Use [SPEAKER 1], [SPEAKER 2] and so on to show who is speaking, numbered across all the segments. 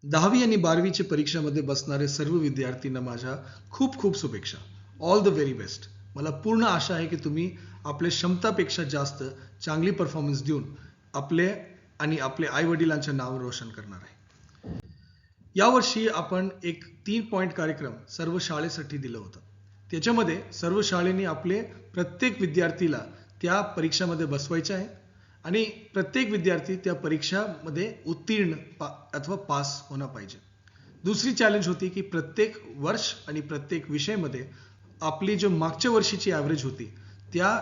[SPEAKER 1] 10वी आणि 12वीची परीक्षामध्ये बसणारे सर्व विद्यार्थ्यांना माझ्या खूप खूप शुभेच्छा. All the very best. मला पूर्ण आशा आहे की तुम्ही आपल्या क्षमतापेक्षा जास्त चांगली परफॉर्मन्स देऊन आपले आणि आपले आई वडिलांचे नाव रोशन करणार आहे. यावर्षी आपण एक 3 पॉइंट कार्यक्रम सर्व शाळेसाठी दिलं होतं. त्याच्यामध्ये सर्व शाळेने आपले प्रत्येक विद्यार्थीला त्या परीक्षामध्ये बसवायचे आहे आणि प्रत्येक विद्यार्थी त्या परीक्षामध्ये उत्तीर्ण अथवा पास होणं पाहिजे. दुसरी चॅलेंज होती की प्रत्येक वर्ष आणि प्रत्येक विषयामध्ये आपली जो मागच्या वर्षीची ॲव्हरेज होती त्या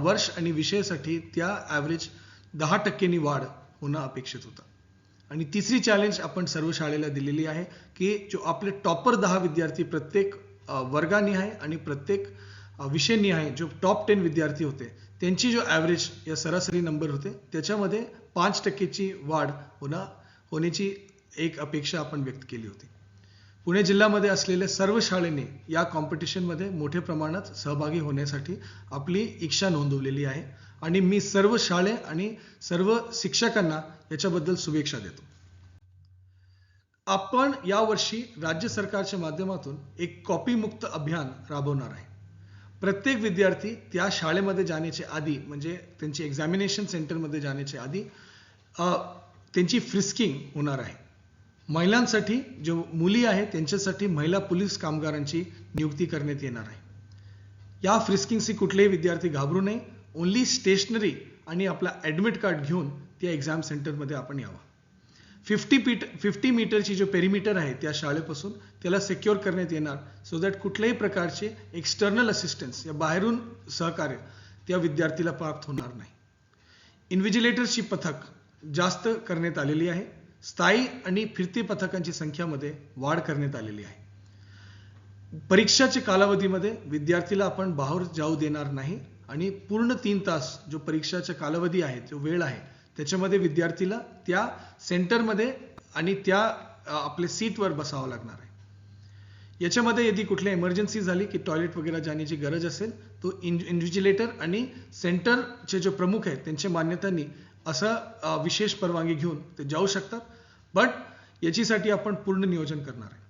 [SPEAKER 1] वर्ष आणि विषयासाठी त्या ॲव्हरेज 10% वाढ होणं अपेक्षित होतं. आणि तिसरी चॅलेंज आपण सर्व शाळेला दिलेली आहे की जो आपले टॉपर 10 विद्यार्थी प्रत्येक वर्गानिहाय आणि प्रत्येक विषयनिहाय जो टॉप 10 विद्यार्थी होते त्यांची जो ॲव्हरेज या सरासरी नंबर होते त्याच्यामध्ये 5%ची वाढ होण्याची एक अपेक्षा आपण व्यक्त केली होती. पुणे जिल्ह्यामध्ये असलेल्या सर्व शाळेने या कॉम्पिटिशनमध्ये मोठ्या प्रमाणात सहभागी होण्यासाठी आपली इच्छा नोंदवलेली आहे आणि मी सर्व शाळे आणि सर्व शिक्षकांना याच्याबद्दल शुभेच्छा देतो. आपण यावर्षी राज्य सरकारच्या माध्यमातून एक कॉपीमुक्त अभियान राबवणार आहे. प्रत्येक विद्यार्थी त्या शाळेमध्ये जाण्याच्या आधी म्हणजे त्यांची एक्झामिनेशन सेंटरमध्ये जाण्याच्या आधी त्यांची फ्रिस्किंग होणार आहे. महिलांसाठी जो मुली आहेत त्यांच्यासाठी महिला पोलीस कामगारांची नियुक्ती करण्यात येणार आहे. या फ्रिस्किंगशी कुठलेही विद्यार्थी घाबरू नये. ओन्ली स्टेशनरी आणि आपला ॲडमिट कार्ड घेऊन त्या एक्झाम सेंटरमध्ये आपण यावं. 50 मीटरची जो पेरिमीटर आहे त्या शाळेपासून त्याला सिक्युअर करण्यात येणार सो दॅट कुठल्याही प्रकारचे एक्सटर्नल असिस्टन्स या बाहेरून सहकार्य त्या विद्यार्थीला प्राप्त होणार नाही. इन्व्हिजिलेटर्सची पथक जास्त करण्यात आलेली आहे. स्थायी आणि फिरती पथकांची संख्यामध्ये वाढ करण्यात आलेली आहे. परीक्षाच्या कालावधीमध्ये विद्यार्थीला आपण बाहेर जाऊ देणार नाही आणि पूर्ण 3 तास जो परीक्षाचा कालावधी आहे जो वेळ आहे त्याच्यामध्ये विद्यार्थीला त्या सेंटरमध्ये आणि त्या आपल्या सीटवर बसावं लागणार आहे. याच्यामध्ये यदि कुठली इमर्जन्सी झाली की टॉयलेट वगैरे जाण्याची गरज असेल तो इन्व्हिजिलेटर आणि सेंटरचे जे प्रमुख आहेत त्यांच्या मान्यतांनी असं विशेष परवानगी घेऊन ते जाऊ शकतात. बट याच्यासाठी आपण पूर्ण नियोजन करणार आहे.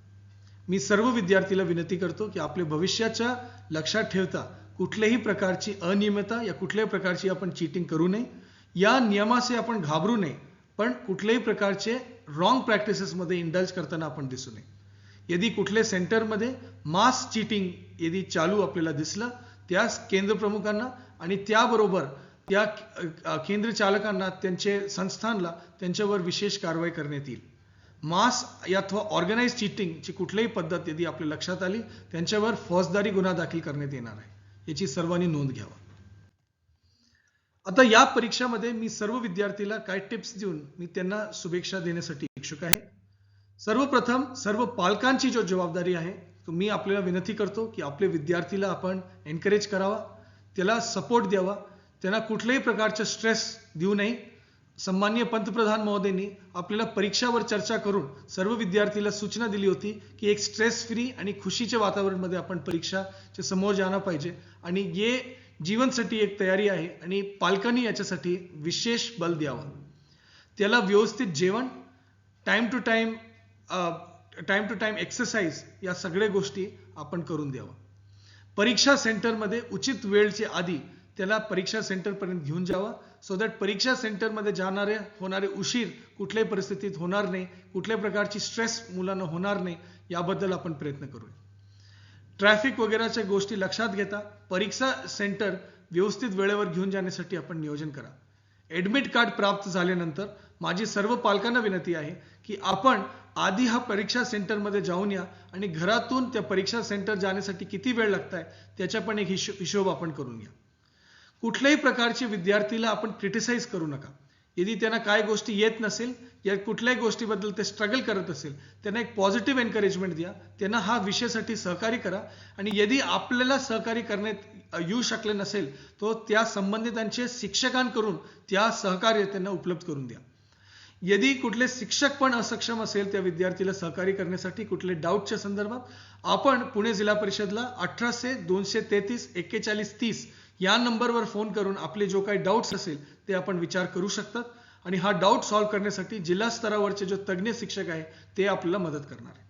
[SPEAKER 1] मी सर्व विद्यार्थीला विनंती करतो की आपल्या भविष्याच्या लक्षात ठेवता कुठल्याही प्रकारची अनियमितता या कुठल्याही प्रकारची आपण चीटिंग करू नये. या नियमाचे आपण घाबरू नये पण कुठल्याही प्रकारचे रॉंग प्रॅक्टिसेसमध्ये इंडल्ज करताना आपण दिसू नये. यदि कुठल्या सेंटरमध्ये मास चीटिंग यदि चालू आपल्याला दिसलं त्या केंद्र प्रमुखांना आणि त्याबरोबर त्या केंद्र चालकांना त्यांचे संस्थानला त्यांच्यावर विशेष कारवाई करण्यात येईल. मास अथवा ऑर्गनाइज चीटिंगची कुठलीही पद्धत यदि आपल्या लक्षात आली त्यांच्यावर फौजदारी गुन्हा दाखल करण्यात येणार आहे. याची सर्वांनी नोंद घ्यावा. आता या परीक्षामध्ये मी सर्व विद्यार्थीला काय टिप्स देऊन मी त्यांना शुभेच्छा देण्यासाठी इच्छुक आहे. सर्वप्रथम सर्व पालकांची जो जबाबदारी आहे तो मी आपल्याला विनंती करतो की आपल्या विद्यार्थीला आपण एनकरेज करावा, त्याला सपोर्ट द्यावा, त्यांना कुठल्याही प्रकारचा स्ट्रेस देऊ नये. सन्माननीय पंतप्रधान महोदयांनी आपल्याला परीक्षावर चर्चा करून सर्व विद्यार्थीला सूचना दिली होती की एक स्ट्रेस फ्री आणि खुशीच्या वातावरणामध्ये आपण परीक्षाच्या समोर जाणं पाहिजे आणि हे जीवनसाठी एक तयारी आहे आणि पालकांनी याच्यासाठी विशेष बल द्यावं. त्याला व्यवस्थित जेवण, टाइम टू टाइम एक्सरसाइज या सगळ्या गोष्टी आपण करून द्यावं. परीक्षा सेंटरमध्ये उचित वेळच्या आधी त्याला परीक्षा सेंटरपर्यंत घेऊन जावं सो दॅट परीक्षा सेंटरमध्ये होणारे उशीर कुठल्याही परिस्थितीत होणार नाही, कुठल्याही प्रकारची स्ट्रेस मुलांना होणार नाही याबद्दल आपण प्रयत्न करूया. ट्रॅफिक वगैरेच्या गोष्टी लक्षात घेता परीक्षा सेंटर व्यवस्थित वेळेवर घेऊन जाण्यासाठी आपण नियोजन करा. ॲडमिट कार्ड प्राप्त झाल्यानंतर माझी सर्व पालकांना विनंती आहे की आपण आधी हा परीक्षा सेंटरमध्ये जाऊन या आणि घरातून त्या परीक्षा सेंटर जाण्यासाठी किती वेळ लागताय त्याचा पण एक हिशोब आपण करून घ्या. कुठल्याही प्रकारच्या विद्यार्थीला आपण क्रिटिसाइज करू नका. यदि त्यांना काय गोष्टी येत नसेल या कुठल्याही गोष्टीबद्दल ते स्ट्रगल करत असेल त्यांना एक पॉझिटिव्ह एनकरेजमेंट द्या, त्यांना हा विषयासाठी सहकार्य करा आणि यदि आपल्याला सहकार्य करण्यात येऊ शकले नसेल तो त्या संबंधितांचे शिक्षकांकडून त्या सहकार्य त्यांना उपलब्ध करून द्या. यदि कुठले शिक्षक पण असक्षम असेल त्या विद्यार्थीला सहकार्य करण्यासाठी कुठले डाऊटच्या संदर्भात आपण पुणे जिल्हा परिषदला 1800-233-4130 या नंबरवर फोन करून आपले जो काही डाऊट्स असेल ते आपण विचार करू शकतात. आणि हा डाऊट सॉल्व्ह करण्यासाठी जिल्हा स्तरावरचे जो तज्ञ शिक्षक आहे ते आपल्याला मदत करणार आहे.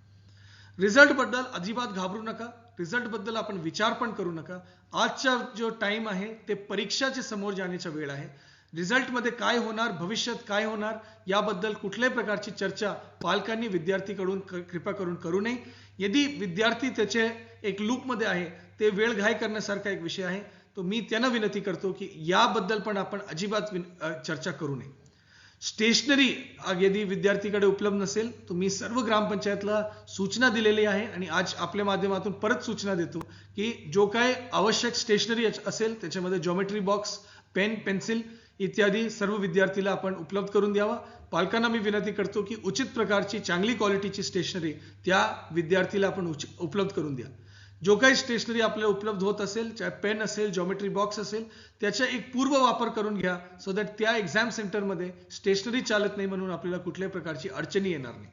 [SPEAKER 1] रिझल्ट बद्दल अजिबात घाबरू नका. रिझल्ट बद्दल आपण विचार पण करू नका. आजचा जो टाइम आहे ते परीक्षाचे समोर जाण्याचा वेळ आहे. रिझल्ट मध्ये काय होणार, भविष्यात काय होणार याबद्दल कुठल्याही प्रकारची चर्चा पालकांनी विद्यार्थीकडून कृपा करून करू नये. यदि विद्यार्थी त्याचे एक लूप मध्ये आहे, ते वेळ घाय करण्यासारखा एक विषय आहे, तो मी त्यांना विनंती करतो की याबद्दल पण आपण अजिबात चर्चा करू नये. स्टेशनरी यदि विद्यार्थीकडे उपलब्ध नसेल तर मी सर्व ग्रामपंचायतला सूचना दिलेली आहे आणि आज आपल्या माध्यमातून परत सूचना देतो की जो काय आवश्यक स्टेशनरी असेल त्याच्यामध्ये ज्योमेट्री बॉक्स, पेन, पेन्सिल इत्यादी सर्व विद्यार्थीला आपण उपलब्ध करून द्यावा. पालकांना मी विनंती करतो की उचित प्रकारची चांगली क्वालिटीची स्टेशनरी त्या विद्यार्थीला आपण उपलब्ध करून द्या. जो काही स्टेशनरी आपल्याला उपलब्ध होत असेल, चाहे पेन असेल, ज्योमेट्री बॉक्स असेल, त्याचा एक पूर्व वापर करून घ्या, सो दॅट त्या एक्झाम सेंटरमध्ये स्टेशनरी चालत नाही म्हणून आपल्याला कुठल्याही प्रकारची अडचणी येणार नाही.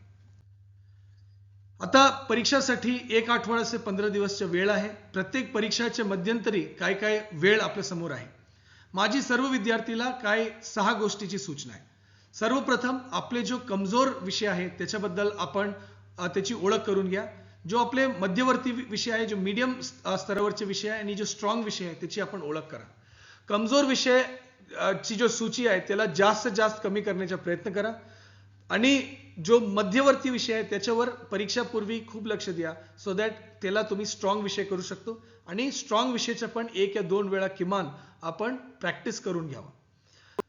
[SPEAKER 1] आता परीक्षासाठी 1 आठवडा ते 15 दिवसचा वेळ आहे. प्रत्येक परीक्षाच्या मध्यंतरी काय काय वेळ आपल्या समोर आहे. माझी सर्व विद्यार्थीला काय 6 गोष्टीची सूचना आहे. सर्वप्रथम आपले जो कमजोर विषय आहे त्याच्याबद्दल आपण त्याची ओळख करून घ्या. जो आपले मध्यवर्ती विषय आहे, जो मीडियम स्तरावरचे विषय आहे आणि जो स्ट्रॉंग विषय आहे त्याची आपण ओळख करा. कमजोर विषय ची जो सूची आहे त्याला जास्तीत जास्त कमी करण्याचा प्रयत्न करा आणि जो मध्यवर्ती विषय आहे त्याच्यावर परीक्षापूर्वी खूप लक्ष द्या, सो दॅट त्याला तुम्ही स्ट्रॉंग विषय करू शकतो. आणि स्ट्रॉंग विषयाचा पण 1 या 2 वेळा किमान आपण प्रॅक्टिस करून घ्यावा.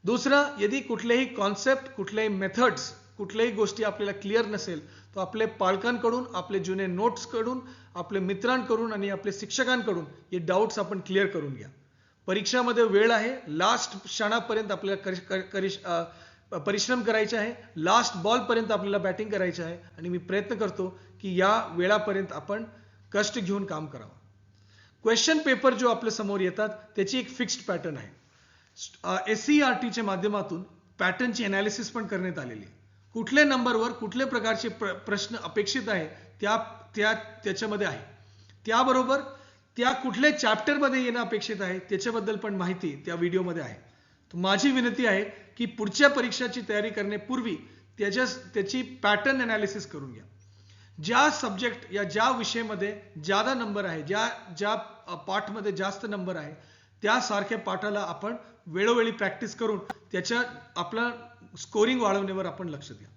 [SPEAKER 1] दुसरा, यदि कुठलेही कॉन्सेप्ट, कुठलेही मेथड्स, कुठल्याही गोष्टी आपल्याला क्लिअर नसेल तर आपले पालकांकडून, आपले जुने नोट्स कडून, आपले मित्रांकडून आणि आपले शिक्षकांकडून हे डाऊट्स आपण क्लिअर करून घ्या. परीक्षामध्ये वेळ आहे. लास्ट क्षणापर्यंत आपल्याला परिश्रम करायचे आहे. लास्ट बॉल पर्यंत आपल्याला बॅटिंग करायचे आहे आणि मी प्रयत्न करतो की या वेळापर्यंत आपण कष्ट घेऊन काम करावं. क्वेश्चन पेपर जो आपल्या समोर येतात त्याची एक फिक्स्ड पॅटर्न आहे. SCERTच्या माध्यमातून पॅटर्नची अनालिसिस पण करण्यात आलेली आहे. कुठल्या नंबरवर कुठल्या प्रकारचे प्रश्न अपेक्षित आहे त्याच्यामध्ये आहे. त्याबरोबर त्या कुठल्या चॅप्टरमध्ये येणं अपेक्षित आहे त्याच्याबद्दल पण माहिती त्या व्हिडिओमध्ये आहे. माझी विनंती आहे की पुढच्या परीक्षाची तयारी करण्यापूर्वी त्याची पॅटर्न अनालिसिस करून घ्या. ज्या सब्जेक्ट या ज्या विषयामध्ये ज्यादा नंबर आहे, ज्या पाठमध्ये जास्त नंबर आहे, त्यासारख्या पाठाला आपण वेळोवेळी प्रॅक्टिस करून त्याच्या आपला स्कोरिंग वाढवण्यावर आपण लक्ष द्या.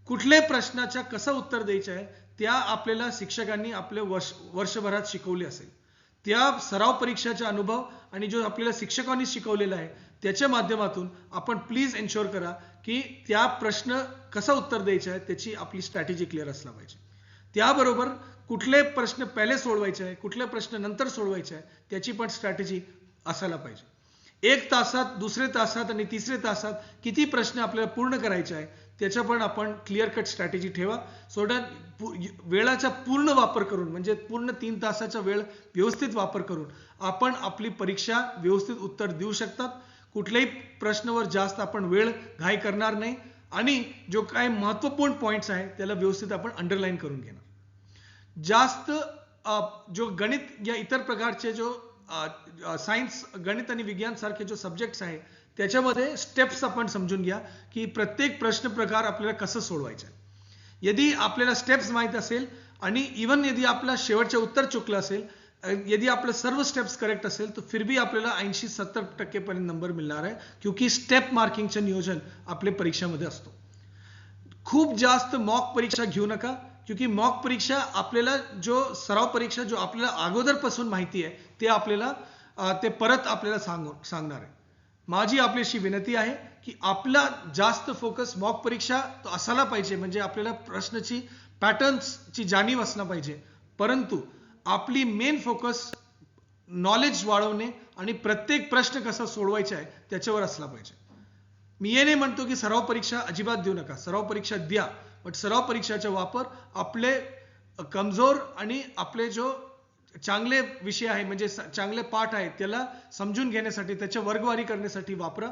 [SPEAKER 1] कुठल्याही प्रश्नाच्या कसं उत्तर द्यायचं आहे त्या आपल्याला शिक्षकांनी आपल्या वर्षभरात शिकवले असेल. त्या सराव परीक्षाचा अनुभव आणि जो आपल्याला शिक्षकांनी शिकवलेला आहे त्याच्या माध्यमातून आपण प्लीज एन्श्योर करा की त्या प्रश्न कसा उत्तर द्यायचा आहे त्याची आपली स्ट्रॅटेजी क्लिअर असला पाहिजे. त्याबरोबर कुठले प्रश्न पहिले सोडवायचे आहे, कुठले प्रश्न नंतर सोडवायचे आहे त्याची पण स्ट्रॅटेजी असायला पाहिजे. 1 तासात, 2 तासात आणि 3 तासात किती प्रश्न आपल्याला पूर्ण करायचे आहे त्याचा पण आपण क्लिअर कट स्ट्रॅटेजी ठेवा. सो दॅट वेळाचा पूर्ण वापर करून, म्हणजे पूर्ण 3 तासाचा वेळ व्यवस्थित वापर करून आपण आपली परीक्षा व्यवस्थित उत्तर देऊ शकतात. कुठल्याही प्रश्नावर जास्त आपण वेळ घाई करणार नाही आणि जो काही महत्त्वपूर्ण पॉइंट्स आहे त्याला व्यवस्थित आपण अंडरलाईन करून घेणार. जास्त जो गणित या इतर प्रकारचे जो सायन्स, गणित आणि विज्ञान सारखे जो सब्जेक्ट्स आहे त्याच्यामध्ये स्टेप्स आपण समजून घ्या की प्रत्येक प्रश्न प्रकार आपल्याला कसं सोडवायचं आहे. यदि आपल्याला स्टेप्स माहित असेल आणि इवन यदि आपला शेवटचे उत्तर चुकलं असेल, यदि आपले सर्व स्टेप्स करेक्ट असेल तर फिर भी आपल्याला 80-70% पर्यंत नंबर मिळणार आहे, क्योंकि स्टेप मार्किंगचे नियोजन आपल्या परीक्षामध्ये असतो. खूप जास्त मॉक परीक्षा घेऊ नका, क्योंकि मॉक परीक्षा आपल्याला जो सराव परीक्षा जो आपल्याला अगोदरपासून माहिती आहे ते आपल्याला ते परत आपल्याला सांगणार आहे. माझी आपल्याशी विनंती आहे की आपला जास्त फोकस मॉक परीक्षा तो असायला पाहिजे, म्हणजे आपल्याला प्रश्नाची पॅटर्न्सची जाणीव असणं पाहिजे, परंतु आपली मेन फोकस नॉलेज वाढवणे आणि प्रत्येक प्रश्न कसा सोडवायचा आहे त्याच्यावर असला पाहिजे. मी हे नाही म्हणतो की सराव परीक्षा अजिबात देऊ नका, सराव परीक्षा द्या, पण सराव परीक्षाचा वापर आपले कमजोर आणि आपले जो चांगले विषय आहे, म्हणजे चांगले पाठ आहे त्याला समजून घेण्यासाठी, त्याच्या वर्गवारी करण्यासाठी वापरा.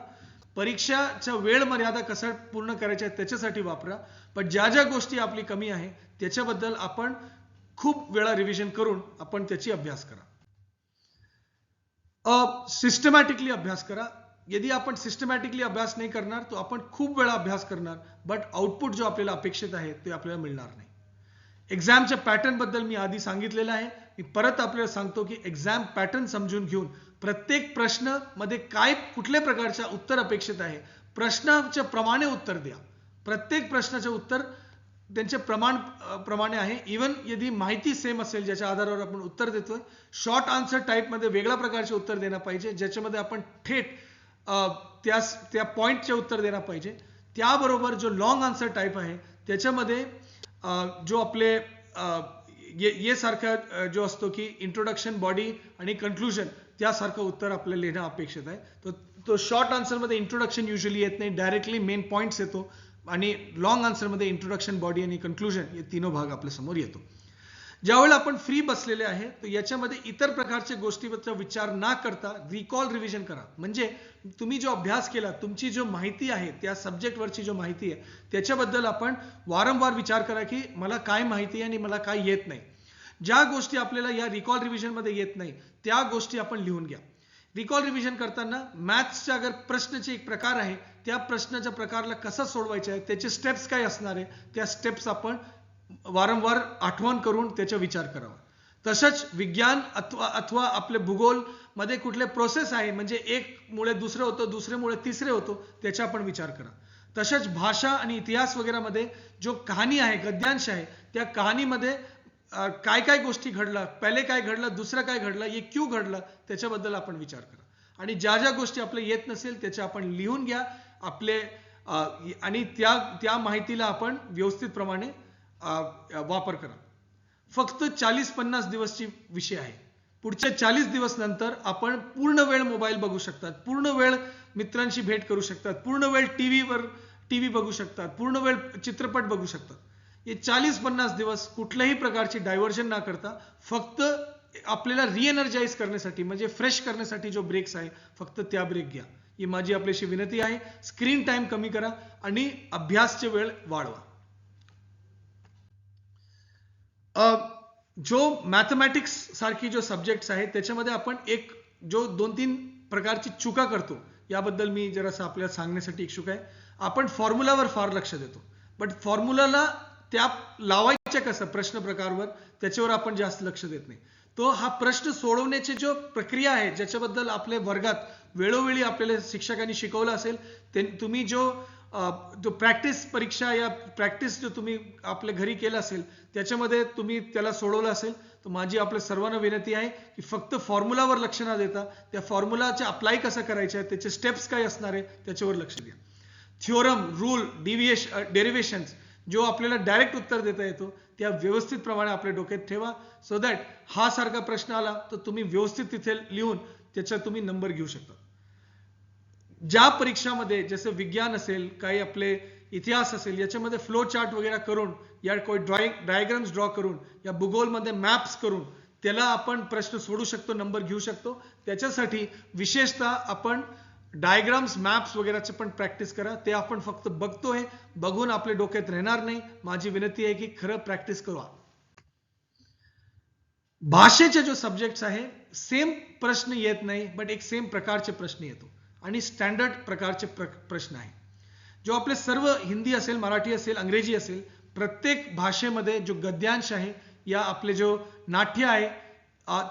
[SPEAKER 1] परीक्षाचा वेळ मर्यादा कसा पूर्ण करायचा आहे त्याच्यासाठी वापरा. पण ज्या ज्या गोष्टी आपली कमी आहे त्याच्याबद्दल आपण खूप वेळा रिव्हिजन करून आपण त्याची अभ्यास करा. सिस्टमॅटिकली अभ्यास करा. यदि आपण सिस्टमॅटिकली अभ्यास नाही करणार तो आपण खूप वेळा अभ्यास करणार, बट आउटपुट जो आपल्याला अपेक्षित आहे ते आपल्याला मिळणार नाही. एक्झामच्या पॅटर्न बद्दल मी आधी सांगितलेलं आहे. मी परत आपल्याला सांगतो की एक्झाम पॅटर्न समजून घेऊन प्रत्येक प्रश्न मध्ये काय कुठल्या प्रकारच्या उत्तर अपेक्षित आहे, प्रश्नाच्या प्रमाणे उत्तर द्या. प्रत्येक प्रश्नाचे उत्तर त्यांचे प्रमाणे आहे. इवन यदि माहिती सेम असेल ज्याच्या आधारावर आपण उत्तर देतोय, शॉर्ट आन्सर टाइप मध्ये वेगळ्या प्रकारचे उत्तर देणं पाहिजे, ज्याच्यामध्ये आपण थेट त्या पॉइंटचे उत्तर देणं पाहिजे. त्याबरोबर जो लॉंग आन्सर टाइप आहे त्याच्यामध्ये जो आपले ये सारखा जो असतो की इंट्रोडक्शन, बॉडी आणि कन्क्लुजन, त्यासारखं उत्तर आपल्याला लिहिणं अपेक्षित आहे. तो शॉर्ट आन्सर मध्ये इंट्रोडक्शन युजली येत नाही, डायरेक्टली मेन पॉइंट्स येतो, आणि लॉंग आन्सर मध्ये इंट्रोडक्शन, बॉडी आणि कन्क्लुजन हे तीन भाग आपल्या समोर येतो. ज्यावेळेला आपण फ्री बसलेले आहे तर याच्यामध्ये इतर प्रकारच्या गोष्टीबद्दल विचार न करता रिकॉल रिव्हिजन करा. म्हणजे तुम्ही जो अभ्यास केला, तुमची जो माहिती आहे, त्या सब्जेक्टवरची जो माहिती आहे त्याच्याबद्दल आपण वारंवार विचार करा की मला काय माहिती आहे आणि मला काय येत नाही. ज्या गोष्टी आपल्याला या रिकॉल रिव्हिजन मध्ये येत नाही त्या गोष्टी आपण लिहून घ्या. रिकॉल रिव्हिजन करताना मॅथ्सचा अगर प्रश्नाचे एक प्रकार आहे, त्या प्रश्नाच्या प्रकारला कसं सोडवायचे आहे, त्याचे स्टेप्स काय असणार आहे, त्या स्टेप्स आपण वारंवार आठवण करून त्याचा विचार करावा. तसंच विज्ञान अथवा आपले भूगोल मध्ये कुठले प्रोसेस आहे, म्हणजे एक मुळे दुसरे होतं, दुसरे मुळे तिसरे होतो, त्याचा आपण विचार करा. तसंच भाषा आणि इतिहास वगैरे मध्ये जो कहाणी आहे, गद्यांश आहे, त्या कहाणीमध्ये काय काय गोष्टी घडल्या, पहिले काय घडलं, दुसरं काय घडलं, हे क्यू घडलं, त्याच्याबद्दल आपण विचार करा. आणि ज्या ज्या गोष्टी आपल्याला येत नसेल त्याच्या आपण लिहून घ्या आपले, आणि त्या माहितीला आपण व्यवस्थितप्रमाणे वापर करा. फक्त 40-50 दिवसची विषय आहे. पुढच्या 40 दिवस नंतर आपण पूर्ण वेळ मोबाईल बघू शकतात, पूर्ण वेळ मित्रांशी भेट करू शकतात, पूर्ण वेळ टीव्ही बघू शकतात, पूर्ण वेळ चित्रपट बघू शकतात. हे 40-50 दिवस कुठल्याही प्रकारची डायव्हर्जन न करता फक्त आपल्याला रिएनर्जाइज करण्यासाठी, म्हणजे फ्रेश करण्यासाठी जो ब्रेक्स आहे फक्त त्या ब्रेक घ्या. ही माझी आपल्याशी विनंती आहे. स्क्रीन टाइम कमी करा आणि अभ्यासचे वेळ वाढवा. जो मॅथमॅटिक्स सारखी जो सब्जेक्ट्स आहे त्याच्यामध्ये आपण एक जो 2-3 प्रकारची चुका करतो, याबद्दल मी जरासं आपल्याला सांगण्यासाठी इच्छुक आहे. आपण फॉर्म्युलावर फार लक्ष देतो, बट फॉर्म्युलाला त्या लावायच्या कसं प्रश्न प्रकारवर त्याच्यावर आपण जास्त लक्ष देत नाही. तो हा प्रश्न सोडवण्याची जो प्रक्रिया आहे, ज्याच्याबद्दल आपल्या वर्गात वेळोवेळी आपल्याला शिक्षकांनी शिकवलं असेल, तुम्ही जो प्रॅक्टिस परीक्षा या प्रॅक्टिस जो तुम्ही आपल्या घरी केलं असेल त्याच्यामध्ये तुम्ही त्याला सोडवलं असेल, तर माझी आपल्या सर्वांना विनंती आहे की फक्त फॉर्म्युलावर लक्ष न देता त्या फॉर्म्युलाचे अप्लाय कसं करायचे आहे, त्याचे स्टेप्स काय असणार आहे त्याच्यावर लक्ष द्या. थिओरम, रूल, डेरिव्हेशन्स जो आपल्याला डायरेक्ट उत्तर देता येतो त्या व्यवस्थित प्रमाणे आपल्या डोक्यात ठेवा, सो दॅट हा सारखा प्रश्न आला तर तुम्ही व्यवस्थित तिथे लिहून त्याचा तुम्ही नंबर घेऊ शकता. ज्या परीक्षामध्ये जसं विज्ञान असेल, काही आपले इतिहास असेल, याच्यामध्ये फ्लो चार्ट वगैरे करून, या कोई डायग्राम्स ड्रॉ करून, या भूगोलमध्ये मॅप्स करून त्याला आपण प्रश्न सोडू शकतो, नंबर घेऊ शकतो. त्याच्यासाठी विशेषतः आपण डायग्राम्स, मॅप्स वगैरेचे पण प्रॅक्टिस करा. ते आपण फक्त बघतोय, बघून आपल्या डोक्यात राहणार नाही. माझी विनंती आहे की खरं प्रॅक्टिस करा. भाषेचे जो सब्जेक्ट्स आहे, सेम प्रश्न येत नाही, बट एक सेम प्रकारचे प्रश्न येतो आणि स्टँडर्ड प्रकारचे प्रश्न आहे. जो आपले सर्व हिंदी असेल, मराठी असेल, अंग्रेजी असेल, प्रत्येक भाषेमध्ये जो गद्यांश आहे या आपले जो नाट्य आहे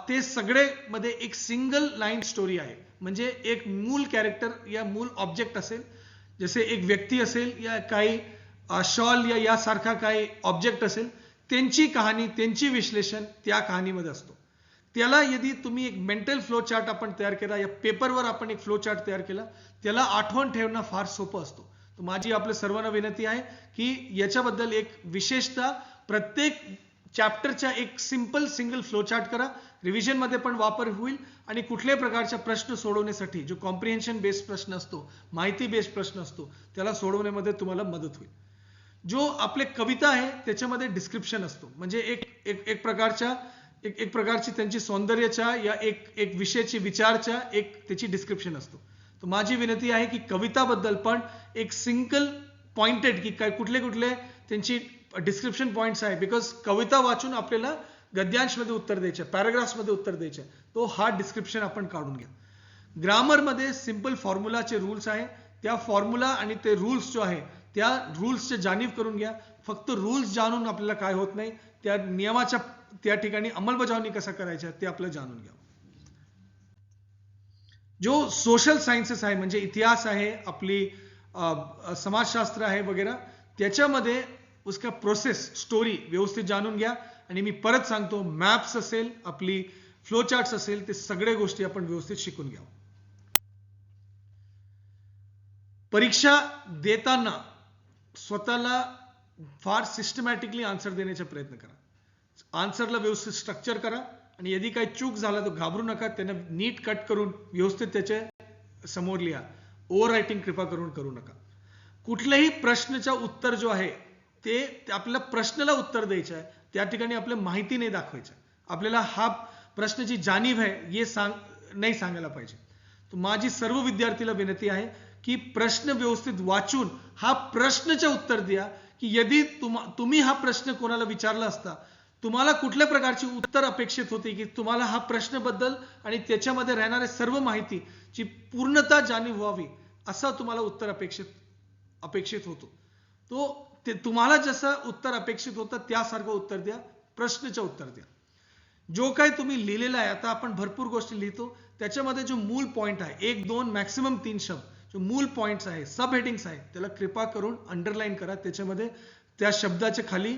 [SPEAKER 1] ते सगळे मध्ये एक सिंगल लाईन स्टोरी आहे. म्हणजे एक मूल कॅरेक्टर या मूल ऑब्जेक्ट असेल, जसे एक व्यक्ती असेल या काही शॉल या यासारखा काही ऑब्जेक्ट असेल, त्यांची कहाणी, त्यांची विश्लेषण त्या कहाणीमध्ये असतो. त्याला यदि तुम्ही एक मेंटल फ्लो चार्ट आपण तयार केला, या पेपरवर आपण एक फ्लो चार्ट तयार केला, त्याला आठवण ठेवणं फार सोपं असतो. तर माझी आपल्या सर्वांना विनंती आहे की याच्याबद्दल एक विशेषतः प्रत्येक चॅप्टरच्या एक सिंगल फ्लो चार्ट करा. रिव्हिजन मध्ये पण वापर होईल आणि कुठल्याही प्रकारचा प्रश्न सोडवण्यासाठी जो कॉम्प्रिहेन्शन बेस्ड प्रश्न असतो, माहिती बेस्ड प्रश्न असतो, त्याला सोडवण्यामध्ये तुम्हाला मदत होईल. जो आपले कविता आहे त्याच्यामध्ये डिस्क्रिप्शन असतो, म्हणजे एक प्रकारची त्यांची सौंदर्याच्या या एक विषयाची विचारच्या एक त्याची डिस्क्रिप्शन असतो. तर माझी विनंती आहे की कविताबद्दल पण एक सिंगल पॉइंटेड की काय कुठले त्यांची डिस्क्रिप्शन पॉइंट्स आहे. बिकॉज कविता वाचून आपल्याला गद्यांशमध्ये उत्तर द्यायचे, पॅराग्राफ्समध्ये उत्तर द्यायचे, तो हा डिस्क्रिप्शन आपण काढून घ्या. ग्रामरमध्ये सिंपल फॉर्म्युलाचे रूल्स आहे, त्या फॉर्म्युला आणि ते रूल्स जो आहे त्या रूल्सचे जाणीव करून घ्या. फक्त रूल्स जाणून आपल्याला काय होत नाही, त्या नियमाच्या त्या ठिकाणी अंमलबजावणी कसा करायच्या ते आपल्याला जाणून घ्या. जो सोशल सायन्सेस आहे म्हणजे इतिहास आहे, आपली समाजशास्त्र आहे वगैरे, त्याच्यामध्ये उसका प्रोसेस स्टोरी व्यवस्थित जाणून घ्या. आणि मी परत सांगतो, मॅप्स असेल, आपली फ्लो चार्ट्स असेल, ते सगळे गोष्टी आपण व्यवस्थित शिकून घ्या. परीक्षा देताना स्वतःला फार सिस्टमॅटिकली आन्सर देण्याचा प्रयत्न करा. आन्सरला व्यवस्थित स्ट्रक्चर करा आणि यदि काही चूक झाला तर घाबरू नका, त्यांना नीट कट करून व्यवस्थित त्याचे समोर लिहा. ओव्हर रायटिंग कृपा करून करू नका. कुठल्याही प्रश्नाचा उत्तर जो आहे ते आपल्याला प्रश्नाला उत्तर द्यायचं आहे, त्या ठिकाणी आपल्याला माहिती नाही दाखवायचं. आपल्याला हा प्रश्नाची जाणीव आहे हे नाही सांगायला पाहिजे. तर माझी सर्व विद्यार्थीला विनंती आहे की प्रश्न व्यवस्थित वाचून हा प्रश्नाचे उत्तर द्या. की यदि तुम्ही हा प्रश्न कोणाला विचारला असता, तुम्हाला कुठल्या प्रकारची उत्तर अपेक्षित होती, की तुम्हाला हा प्रश्नाबद्दल आणि त्याच्यामध्ये राहणारे सर्व माहितीची पूर्णता जाणीव व्हावी, असं तुम्हाला उत्तर अपेक्षित होतो. तो तुम्हाला जसं उत्तर अपेक्षित होतं त्यासारखं उत्तर द्या, प्रश्नाचे उत्तर द्या. जो काही तुम्ही लिहिलेला आहे, आता आपण भरपूर गोष्टी लिहितो, त्याच्यामध्ये जो मूल पॉइंट आहे, 1, 2 मॅक्सिमम 3 शब्द, जो मूल पॉइंट्स आहे, सब हेडिंग्स आहे, त्याला कृपा करून अंडरलाईन करा. त्याच्यामध्ये त्या शब्दाच्या खाली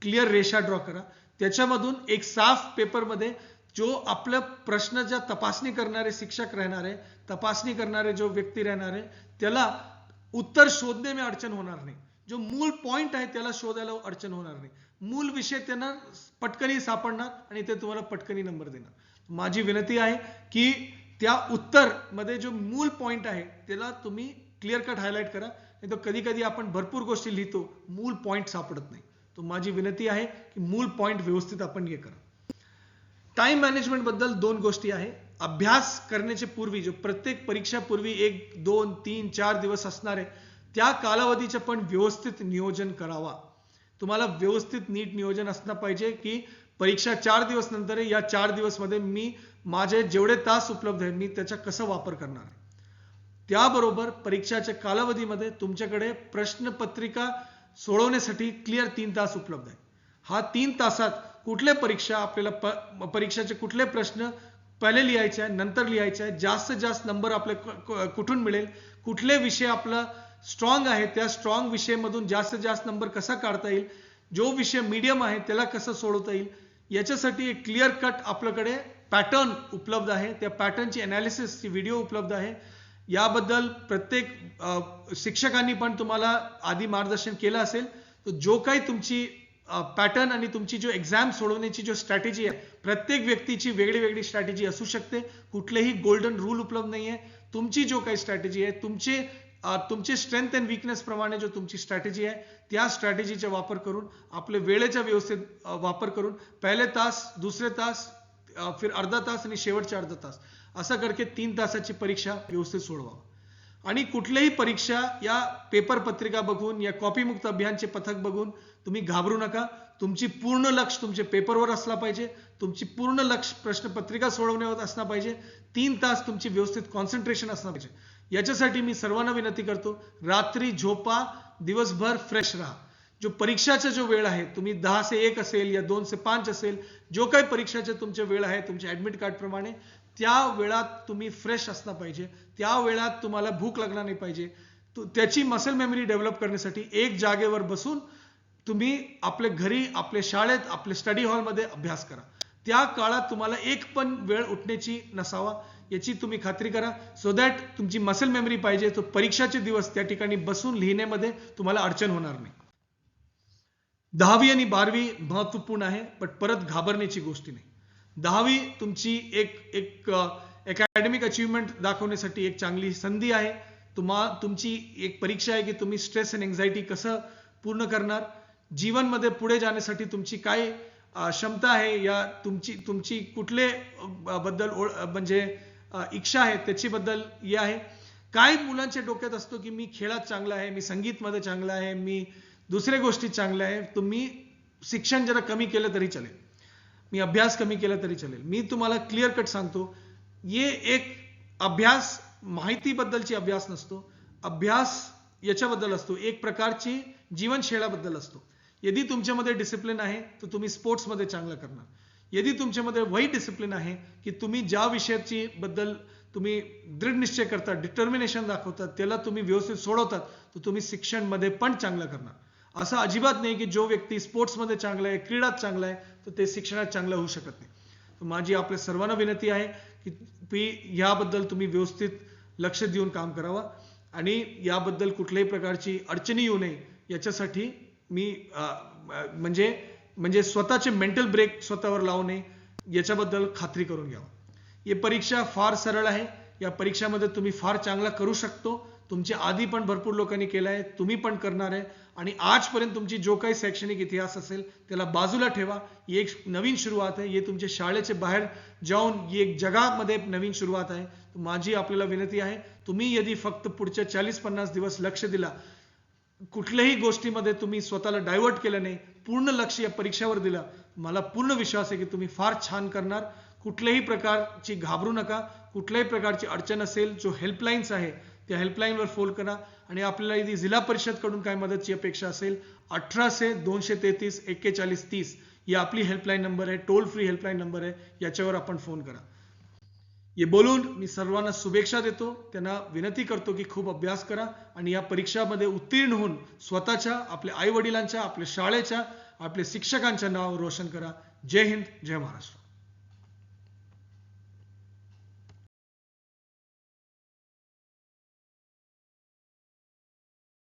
[SPEAKER 1] क्लिअर रेषा ड्रॉ करा. त्याच्यामधून एक साफ पेपरमध्ये जो आपल्या प्रश्नाच्या तपासणी करणारे शिक्षक राहणार आहे, तपासणी करणारे जो व्यक्ती राहणार आहे, त्याला उत्तर शोधणे में अडचण होणार नाही. जो मूल पॉइंट आहे त्याला शोधायला अडचण होणार नाही. मूल विषय त्यांना पटकनी सापडणार आणि ते तुम्हाला पटकनी नंबर देणार. माझी विनंती आहे की त्या उत्तर मध्ये जो मूल पॉइंट आहे त्याला तुम्ही क्लिअर कट हायलाइट करा. नाही तर कधी कधी आपण भरपूर गोष्टी लिहितो, मूल पॉइंट सापडत नाही. तो माझी विनंती आहे की मूल पॉइंट व्यवस्थित आपण हे करा. टाइम मॅनेजमेंट बद्दल 2 गोष्टी आहे. अभ्यास करण्याच्या पूर्वी, जो प्रत्येक परीक्षा पूर्वी 1, 2, 3, 4 दिवस असणार आहे, त्या कालावधीचे पण व्यवस्थित नियोजन करावा. तुम्हाला व्यवस्थित नीट नियोजन असणं पाहिजे की परीक्षा 4 दिवस नंतर आहे, या 4 दिवस मध्ये मी माझे जेवढे तास उपलब्ध आहेत मी त्याचा कसा वापर करणार आहे. त्याबरोबर परीक्षाच्या कालावधीमध्ये तुमच्याकडे प्रश्नपत्रिका सोडवण्यासाठी क्लिअर 3 तास उपलब्ध आहे. हा 3 तासात कुठल्या परीक्षा आपल्याला परीक्षाचे कुठले प्रश्न पहिले लिहायचे आहे, नंतर लिहायचे आहे, जास्तीत जास्त नंबर आपले कुठून मिळेल, कुठले विषय आपला स्ट्रॉंग आहे त्या स्ट्रॉंग विषयामधून जास्तीत जास्त नंबर कसा काढता येईल, जो विषय मीडियम आहे त्याला कसं सोडवता येईल, याच्यासाठी एक क्लिअर कट आपल्याकडे पॅटर्न उपलब्ध आहे. त्या पॅटर्नची अनालिसिसची व्हिडिओ उपलब्ध आहे. याबद्दल प्रत्येक शिक्षकांनी पण तुम्हाला आधी मार्गदर्शन केलं असेल. तर जो काही तुमची पॅटर्न आणि तुमची जो एक्झाम सोडवण्याची जो स्ट्रॅटेजी आहे, प्रत्येक व्यक्तीची वेगळी वेगळी स्ट्रॅटेजी असू शकते. कुठलेही गोल्डन रूल उपलब्ध नाही आहे. तुमची जो काही स्ट्रॅटेजी आहे, तुमचे स्ट्रेंथ अँड वीकनेस प्रमाणे जो तुमची स्ट्रॅटेजी आहे, त्या स्ट्रॅटेजीचा वापर करून आपल्या वेळेचा व्यवस्थित वापर करून पहिले तास, दुसरे तास, फिर अर्धा तास आणि शेवटचे अर्धा तास असं करके 3 तासाची परीक्षा व्यवस्थित सोडवा. आणि कुठलीही परीक्षा या पेपर पत्रिका बघून या कॉपी मुक्त अभियानचे पथक बघून तुम्ही घाबरू नका. तुमची पूर्ण लक्ष तुमचे पेपरवर असला पाहिजे. तुमची पूर्ण लक्ष प्रश्नपत्रिका सोडवण्यावर असला पाहिजे. 3 तास तुमची व्यवस्थित कॉन्सन्ट्रेशन असलं पाहिजे. याच्यासाठी मी सर्वांना विनंती करतो, रात्री झोपा, दिवसभर फ्रेश राहा. जो परीक्षाचा जो वेळ आहे, तुम्ही 10 से 1 असेल या 2 से 5 असेल, जो काही परीक्षाचा तुमचा वेळ आहे तुमच्या ऍडमिट कार्ड प्रमाणे, त्या वेळात तुम्ही फ्रेश असला पाहिजे. त्या वेळात तुम्हाला भूक लागणार नाही पाहिजे. त्याची मसल मेमरी डेव्हलप करण्यासाठी एक जागेवर बसून तुम्ही आपल्या घरी, आपल्या शाळेत, आपल्या स्टडी हॉलमध्ये अभ्यास करा. त्या काळात तुम्हाला एक पण वेळ उठण्याची नसावा याची तुम्ही खात्री करा. सो दॅट तुमची मसल मेमरी पाहिजे तो परीक्षाचे दिवस त्या ठिकाणी बसून लिहिण्यामध्ये तुम्हाला अडचण होणार नाही. 10वी आणि 12वी महत्वपूर्ण आहे, पण परत घाबरण्याची गोष्टी नाही. 10वी तुमची एक अकॅडमिक अचीवमेंट दाखवण्यासाठी एक चांगली संधी आहे. तुमची एक परीक्षा आहे की तुम्ही स्ट्रेस अँड एन्झायटी कसं पूर्ण करणार, जीवनमध्ये पुढे जाण्यासाठी तुमची काय क्षमता आहे, या तुमची कुठले बद्दल म्हणजे इच्छा आहे त्याची बद्दल हे आहे. काही मुलांच्या डोक्यात असतो की मी खेळात चांगला आहे, मी संगीतमध्ये चांगला आहे, मी दुसऱ्या गोष्टीत चांगला आहे, तुम्ही शिक्षण जरा कमी केलं तरी चालेल, मी अभ्यास कमी केला तरी चालेल. मी तुम्हाला क्लिअर कट सांगतो, ये एक अभ्यास माहितीबद्दलची अभ्यास नसतो, अभ्यास याच्याबद्दल असतो, एक प्रकारची जीवनशैलीबद्दल असतो. यदि तुमच्यामध्ये डिसिप्लिन आहे तर तुम्ही स्पोर्ट्समध्ये चांगलं करणार. यदि तुमच्यामध्ये वही डिसिप्लिन आहे की तुम्ही ज्या विषयाची बद्दल तुम्ही दृढ निश्चय करता, डिटर्मिनेशन दाखवतात, त्याला तुम्ही व्यवस्थित सोडवतात, तर तुम्ही शिक्षणमध्ये पण चांगलं करणार. असं अजिबात नाही की जो व्यक्ती स्पोर्ट्समध्ये चांगला आहे, क्रीडात चांगला आहे, तर ते शिक्षणात चांगलं होऊ शकत नाही. तर माझी आपल्या सर्वांना विनंती आहे की याबद्दल तुम्ही व्यवस्थित लक्ष देऊन काम करावं आणि याबद्दल कुठल्याही प्रकारची अडचणी येऊ नये याच्यासाठी मी म्हणजे स्वतःचे मेंटल ब्रेक स्वतःवर लावू नये याच्याबद्दल खात्री करून घ्यावा. ही परीक्षा फार सरळ आहे. या परीक्षामध्ये तुम्ही फार चांगला करू शकतो. तुमच्या आधी पण भरपूर लोकांनी केलं आहे, तुम्ही पण करणार आहे आणि आजपर्यंत तुमची जो काही शैक्षणिक इतिहास असेल त्याला बाजूला ठेवा. ही एक नवीन सुरुवात आहे. हे तुमच्या शाळेचे बाहेर जाऊन ही एक जगामध्ये नवीन सुरुवात आहे. माझी आपल्याला विनंती आहे, तुम्ही यदि फक्त पुढच्या 40-50 दिवस लक्ष दिला, कुठल्याही गोष्टीमध्ये तुम्ही स्वतःला डायव्हर्ट केलं नाही, पूर्ण लक्ष या परीक्षेवर दिलं, मला पूर्ण विश्वास आहे की तुम्ही फार छान करणार. कुठल्याही प्रकारची घाबरू नका. कुठल्याही प्रकारची अडचण असेल, जो हेल्पलाईन्स आहे त्या हेल्पलाईनवर फोन करा आणि आपल्याला यदि जिल्हा परिषद कडून काय मदतची अपेक्षा असेल 1800-233-4130 ही आपली हेल्पलाईन नंबर आहे, टोल फ्री हेल्पलाईन नंबर आहे, याच्यावर आपण फोन करा. हे बोलून मी सर्वांना शुभेच्छा देतो. त्यांना विनंती करतो की खूप अभ्यास करा आणि या परीक्षामध्ये उत्तीर्ण होऊन स्वतःच्या, आपल्या आई वडिलांच्या, आपल्या शाळेच्या, आपल्या शिक्षकांच्या नाव रोशन करा. जय हिंद, जय महाराष्ट्र.